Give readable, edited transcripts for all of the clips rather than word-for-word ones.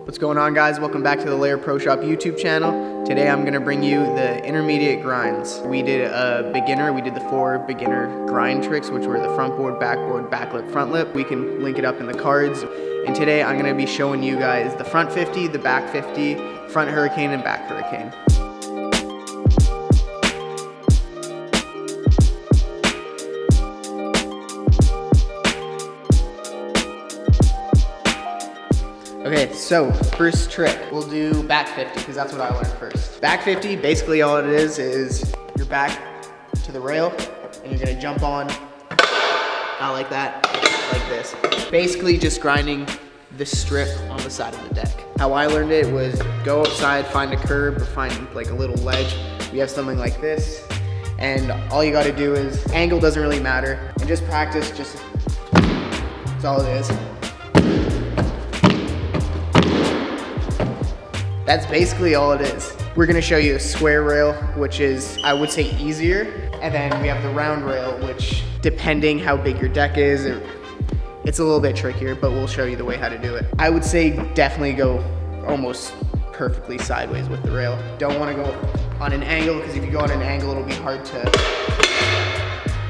What's going on, guys? Welcome back to the Lair Pro Shop YouTube channel. Today I'm gonna bring you the intermediate grinds. We did a beginner, we did the 4 beginner grind tricks, which were the front board, back lip, front lip. We can link it up in the cards. And today I'm gonna be showing you guys the front 50, the back 50, front hurricane and back hurricane. Okay, so first trick, we'll do back 50 because that's what I learned first. Back 50, basically all it is your back to the rail and you're gonna jump on, not like that, like this. Basically just grinding the strip on the side of the deck. How I learned it was go outside, find a curb or find like a little ledge. We have something like this and all you gotta do is, angle doesn't really matter, and just practice, that's all it is. That's basically all it is. We're gonna show you a square rail, which is, I would say, easier. And then we have the round rail, which depending how big your deck is, it's a little bit trickier, but we'll show you the way how to do it. I would say definitely go almost perfectly sideways with the rail. Don't wanna go on an angle, because if you go on an angle, it'll be hard to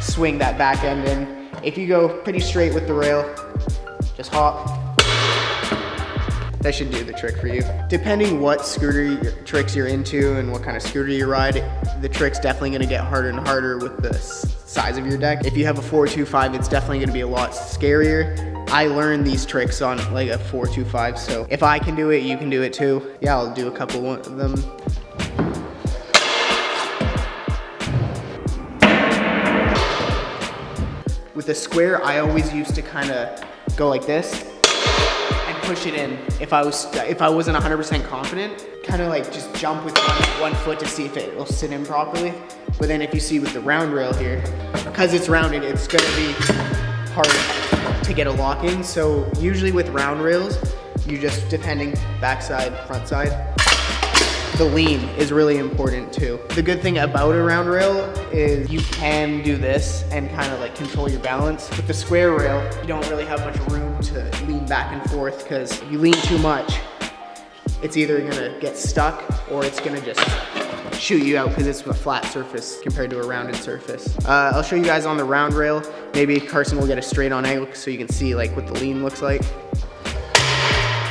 swing that back end in. If you go pretty straight with the rail, just hop. That should do the trick for you. Depending what scooter tricks you're into and what kind of scooter you ride, the trick's definitely gonna get harder and harder with the size of your deck. If you have a 425, it's definitely gonna be a lot scarier. I learned these tricks on like a 425, so if I can do it, you can do it too. Yeah, I'll do a couple of them. With the square, I always used to kind of go like this. Push it in if I wasn't 100% confident, kind of like just jump with one foot to see if it will sit in properly. But then if you see with the round rail here, because it's rounded, it's gonna be hard to get a lock in. So usually with round rails, you just, depending backside, front side, the lean is really important too. The good thing about a round rail is you can do this and kind of like control your balance. With the square rail, you don't really have much room to lean back and forth, because you lean too much, it's either gonna get stuck or it's gonna just shoot you out because it's a flat surface compared to a rounded surface. I'll show you guys on the round rail. Maybe Carson will get a straight on angle so you can see like what the lean looks like.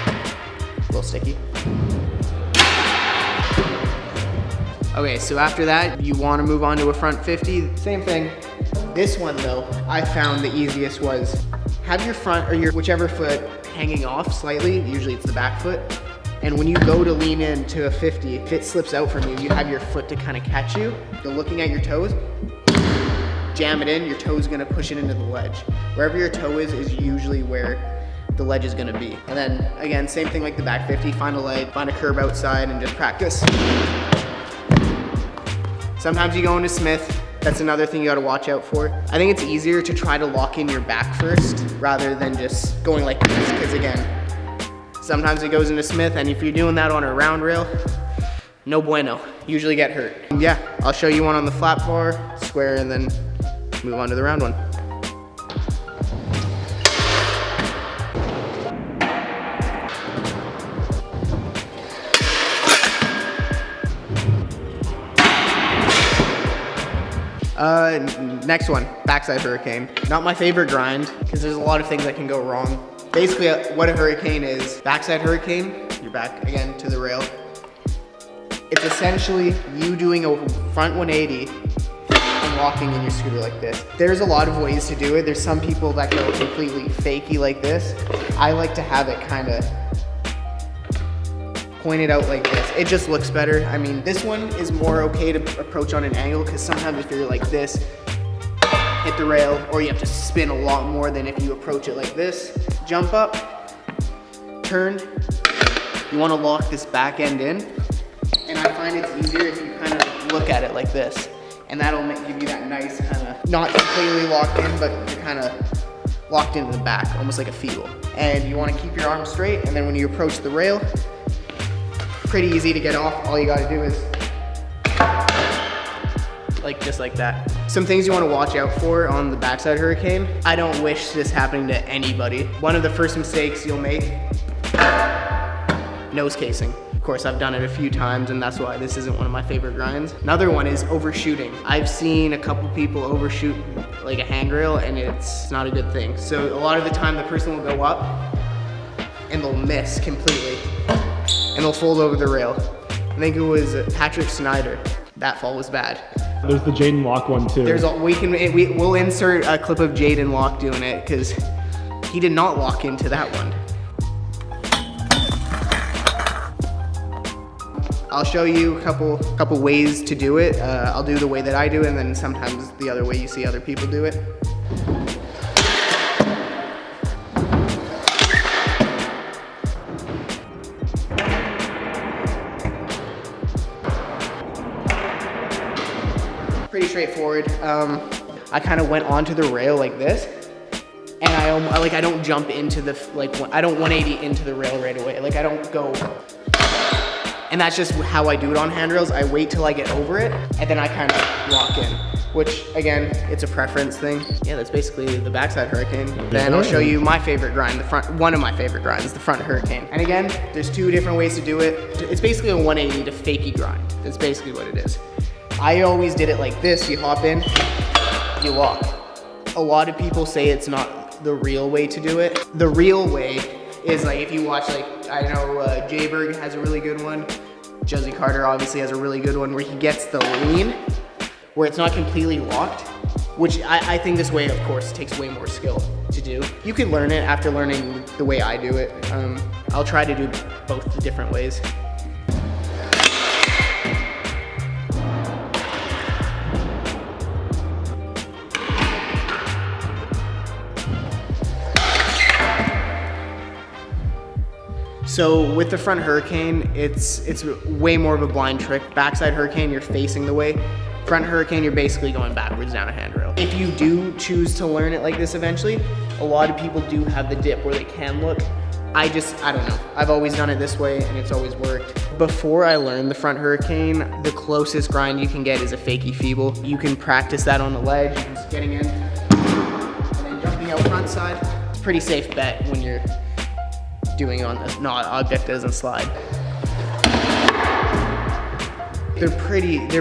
A little sticky. Okay, so after that, you want to move on to a front 50. Same thing. This one though, I found the easiest was have your front or your whichever foot hanging off slightly, usually it's the back foot, and when you go to lean into a 50, if it slips out from you, you have your foot to kind of catch you. So looking at your toes, jam it in, your toe's gonna push it into the ledge. Wherever your toe is usually where the ledge is gonna be. And then again, same thing like the back 50, find a ledge, find a curb outside and just practice. Sometimes you go into Smith, that's another thing you gotta watch out for. I think it's easier to try to lock in your back first rather than just going like this, because again, sometimes it goes into Smith, and if you're doing that on a round rail, no bueno, usually get hurt. Yeah, I'll show you one on the flat bar, square, and then move on to the round one. Next one, backside hurricane. Not my favorite grind, because there's a lot of things that can go wrong. Basically, what a hurricane is, backside hurricane, you're back again to the rail. It's essentially you doing a front 180 and locking in your scooter like this. There's a lot of ways to do it. There's some people that go completely fakey like this. I like to have it kind of pointed out like this. It just looks better. I mean, this one is more okay to approach on an angle, because sometimes if you're like this, hit the rail, or you have to spin a lot more than if you approach it like this. Jump up, turn. You want to lock this back end in, and I find it's easier if you kind of look at it like this, and that'll give you that nice kind of, not completely locked in, but you're kind of locked into the back, almost like a fetal. And you want to keep your arms straight, and then when you approach the rail, pretty easy to get off. All you got to do is like just like that. Some things you want to watch out for on the backside hurricane. I don't wish this happening to anybody. One of the first mistakes you'll make, nose casing. Of course, I've done it a few times, and that's why this isn't one of my favorite grinds. Another one is overshooting. I've seen a couple people overshoot like a handrail, and it's not a good thing. So a lot of the time, the person will go up, and they'll miss completely, and they'll fold over the rail. I think it was Patrick Snyder. That fall was bad. There's the Jaden Locke one too. We'll insert a clip of Jaden Locke doing it, because he did not lock into that one. I'll show you a couple ways to do it. I'll do the way that I do it, and then sometimes the other way you see other people do it. Pretty straightforward. I kind of went onto the rail like this, and I don't jump into the, I don't 180 into the rail right away. Like I don't go. And that's just how I do it on handrails. I wait till I get over it, and then I kind of lock in, which again, it's a preference thing. Yeah, that's basically the backside hurricane. Then I'll show you my favorite grind, one of my favorite grinds, the front hurricane. And again, there's two different ways to do it. It's basically a 180 to fakie grind. That's basically what it is. I always did it like this. You hop in, you lock. A lot of people say it's not the real way to do it. The real way is like if you watch, like, I know Jayberg has a really good one. Josie Carter obviously has a really good one where he gets the lean, where it's not completely locked, which I think this way, of course, takes way more skill to do. You can learn it after learning the way I do it. I'll try to do both the different ways. So with the front hurricane, it's way more of a blind trick. Backside hurricane, you're facing the way. Front hurricane, you're basically going backwards down a handrail. If you do choose to learn it like this eventually, a lot of people do have the dip where they can look. I don't know. I've always done it this way, and it's always worked. Before I learned the front hurricane, the closest grind you can get is a fakie feeble. You can practice that on the ledge, just getting in, and then jumping out front side. It's a pretty safe bet when you're doing on this, not object that doesn't slide. They're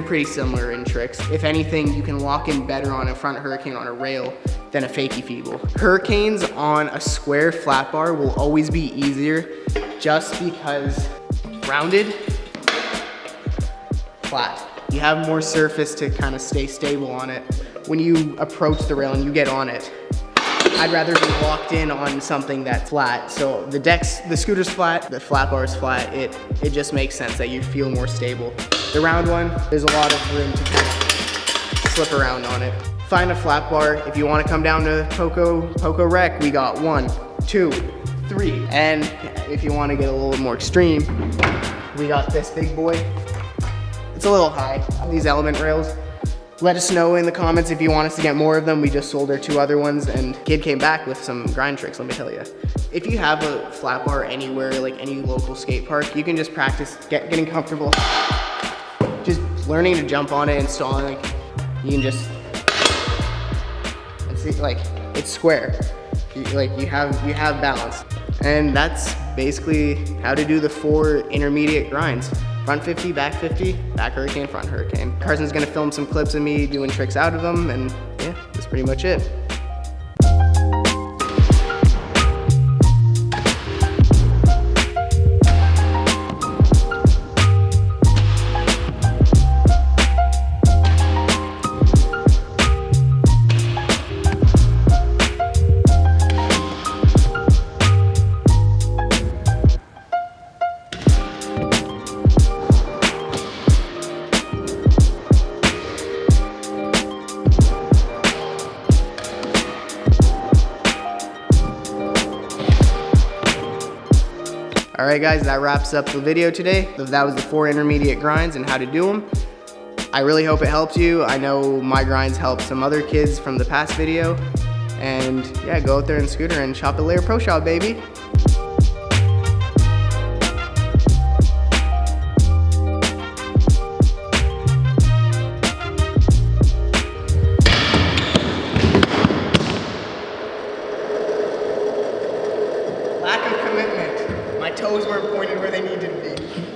pretty similar in tricks. If anything, you can lock in better on a front hurricane on a rail than a fakie feeble. Hurricanes on a square flat bar will always be easier just because rounded, flat. You have more surface to kind of stay stable on it. When you approach the rail and you get on it, I'd rather be locked in on something that's flat. So the scooter's flat, the flat bar's flat. It just makes sense that you feel more stable. The round one, there's a lot of room to kind of slip around on it. Find a flat bar. If you want to come down to Poco Rec, we got 1, 2, 3. And if you want to get a little more extreme, we got this big boy. It's a little high, these element rails. Let us know in the comments if you want us to get more of them. We just sold our 2 other ones, and Kid came back with some grind tricks, let me tell you. If you have a flat bar anywhere, like any local skate park, you can just practice getting comfortable. Just learning to jump on it, installing, you can just, see, like, it's square. You have balance. And that's basically how to do the 4 intermediate grinds. Front 50, back hurricane, front hurricane. Carson's gonna film some clips of me doing tricks out of them, and yeah, that's pretty much it. All right guys, that wraps up the video today. That was the 4 intermediate grinds and how to do them. I really hope it helped you. I know my grinds helped some other kids from the past video. And yeah, go out there and scooter and shop at Lair Pro Shop, baby. Lack of commitment. My toes weren't pointed where they needed to be.